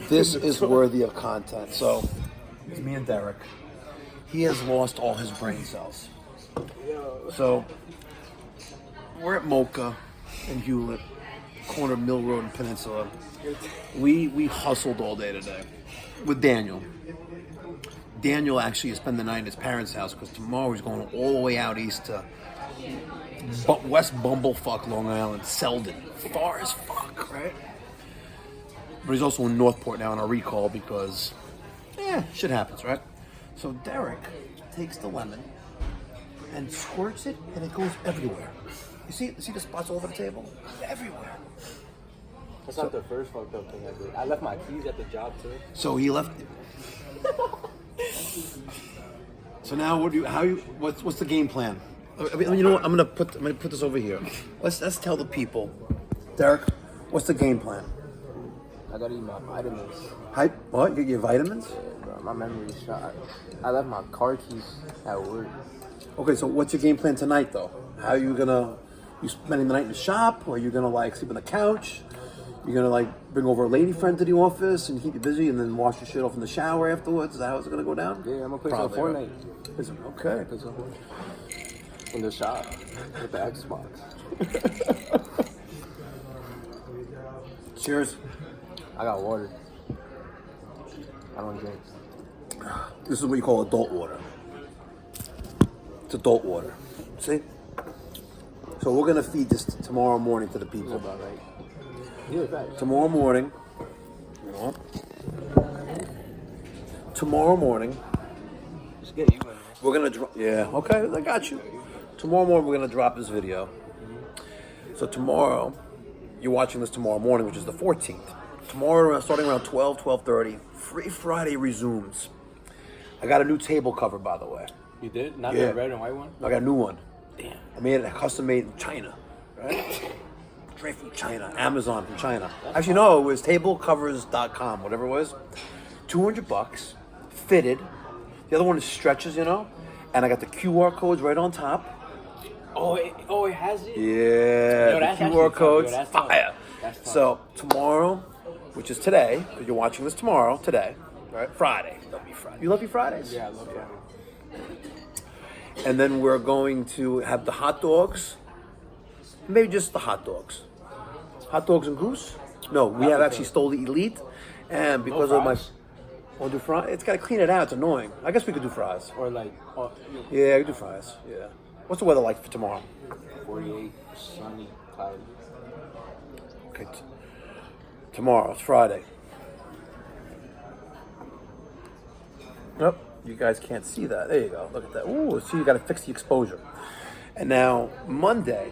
This is worthy of content. So, it's me and Derek. He has lost all his brain cells. So, we're at Mocha in Hewlett, corner of Mill Road and Peninsula. We hustled all day today with Daniel. Daniel actually spent the night at his parents' house because tomorrow he's going all the way out east to West Bumblefuck, Long Island, Selden. Far as fuck, right? But he's also in Northport now on a recall because, shit happens, right? So Derek takes the lemon and squirts it, and it goes everywhere. You see the spots all over the table? Everywhere. That's not the first fucked up thing I did. I left my keys at the job too. So he left. So now what's the game plan? I mean, you know what? I'm gonna put this over here. Let's tell the people. Derek, what's the game plan? I gotta eat my vitamins. What? Get your vitamins? Yeah, bro, my memory's shot. I left my car keys at work. Okay, so what's your game plan tonight, though? How are you spending the night in the shop, or are you gonna sleep on the couch? You're gonna bring over a lady friend to the office and keep you busy, and then wash your shit off in the shower afterwards? Is that how it's gonna go down? Yeah, I'm gonna play some Fortnite. Okay. Play some in the shop with the Xbox. Cheers. I got water. I don't drink. This is what you call adult water. It's adult water. See? So we're gonna feed this tomorrow morning to the people. That's about right. Yeah, right. Tomorrow morning. Tomorrow morning. Just get you in. We're gonna drop. Yeah. Okay, I got you. Tomorrow morning we're gonna drop this video. So tomorrow, you're watching this tomorrow morning, which is the 14th. Tomorrow, starting around 12:30, Free Friday resumes. I got a new table cover, by the way. You did? Not the red and white one? I got a new one. Damn. I made it custom made in China. Right? Straight from China. Amazon from China. Actually, no, it was tablecovers.com, whatever it was. $200, fitted. The other one is stretches, and I got the QR codes right on top. Oh, it has it? Yeah, Yo, the QR codes. Yo, Fire. So tomorrow, which is today, because you're watching this tomorrow, today, right? Friday. Love me Friday. You love your Fridays? Yeah, I love Friday. And then we're going to have the hot dogs. Maybe just the hot dogs. Hot dogs and goose? No, we have actually stole the Elite. And because of my... Want to do fries? It's got to clean it out. It's annoying. I guess we could do fries. Or Yeah, we could do fries. Yeah. What's the weather like for tomorrow? 48, sunny, cloudy. Okay. Tomorrow, it's Friday. Nope, you guys can't see that. There you go. Look at that. Ooh, see, you got to fix the exposure. And now, Monday,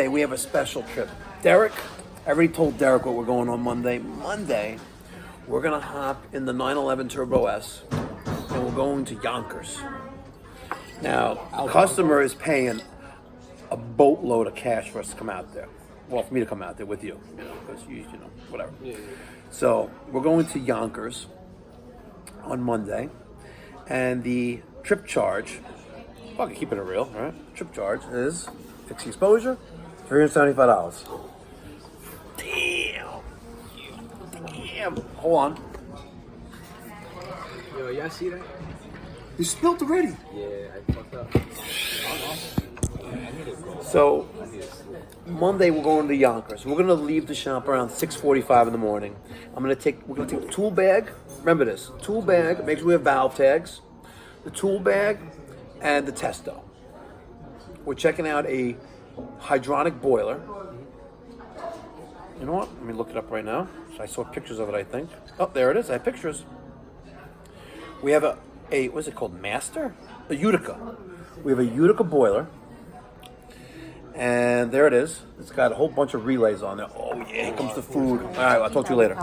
we have a special trip. Derek, I already told Derek what we're going on Monday. Monday, we're going to hop in the 911 Turbo S, and we're going to Yonkers. Now, customer is paying a boatload of cash for us to come out there. Well, for me to come out there with you, because whatever. Yeah. So we're going to Yonkers on Monday, and the trip charge, fucking keeping it real, right? Trip charge is fixed exposure, $375. Damn. Hold on. Yo, y'all see that? You spilled already. Yeah, I fucked up. So, Monday we're going to Yonkers. We're going to leave the shop around 6:45 in the morning. We're going to take the tool bag. Remember this. Tool bag, make sure we have valve tags. The tool bag and the testo. We're checking out a hydronic boiler. You know what? Let me look it up right now. So I saw pictures of it, I think. Oh, there it is. I have pictures. We have a what's it called? Master? A Utica. We have a Utica boiler. And there it is. It's got a whole bunch of relays on there. Oh, yeah, here comes the food. All right, I'll talk to you later.